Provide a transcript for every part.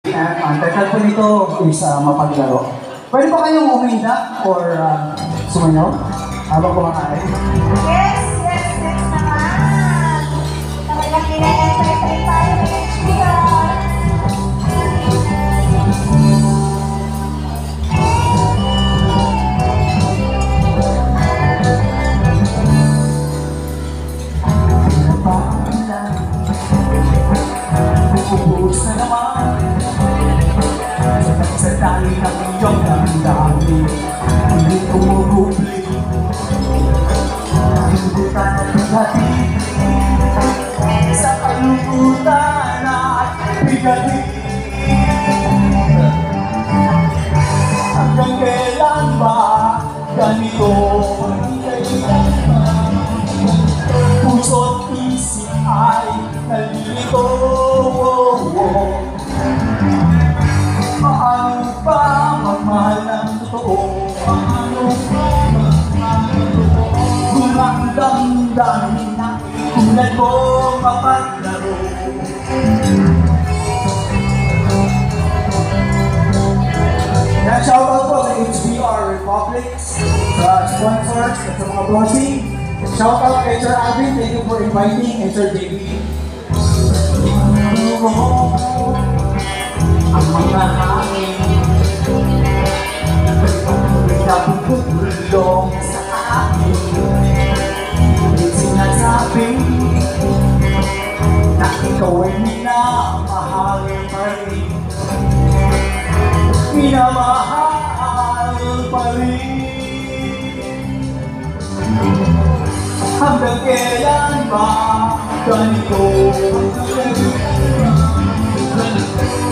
Ang title po nito is Mapaglaro. Pwede ba kayong uminda or sumayaw habang kumakain? Yes, next naman. Talagang ina-entertain tayo ng HBR. Ubus na naman sa dali ng iyong damdamin. Hindi tumugubli, hindi ka nabigatin sa kalungkutan at bigatin. Hanggang kailan ba ganito? Kailan ba puso't isip ay nalilito? Paano ba magmahal ng totoo? Paano ba magmahal ng totoo? Kung ang damdamin na tulad mo mapaglaro. Kaya shoutout po sa HBR Republic, sa sponsors at sa mga bossing. Shoutout kay Sir Alvin, thank you for inviting, and Sir JB. Ang mga hangin ay napupulong sa akin. Hindi sinasabing na ikaw ay minamahal pa rin. Minamahal pa rin. Hanggang kailan ba ganito?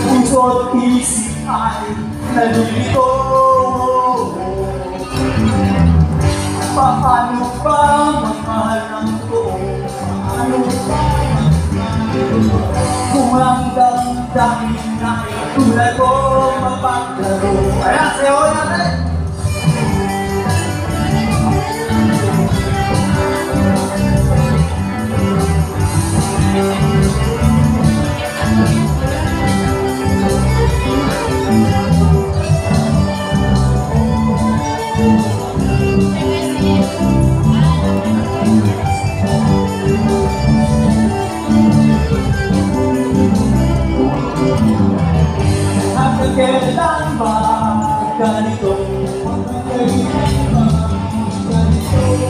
Puso't isip ay nalilito. Paano ba magmahal ng totoo? Paano ba magmahal ng totoo? Kung ang damdamin na tulad mo mapaglaro. Ayan, sayo natin! Hanggang kailan ba ganito?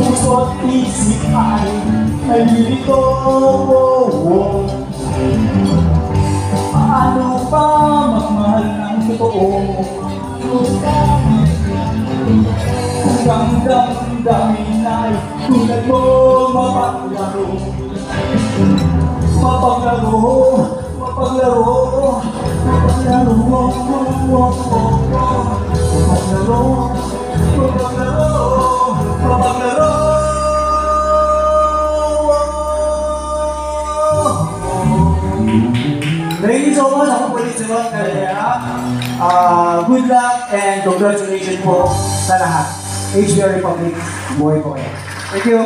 Puso't isip ay nalilito. Paano ba magmahal ng totoo? Kung ang damdamin ay tulad mo mapaglaro. Mapaglaro, mapaglaro, mapaglaro, mapaglaro, mapaglaro, mapaglaro. Thank you so much. Ako po ulit si Ron Carrera. Good luck and congratulations po sa lahat. HBR Republic, buhay po kayo. Thank you.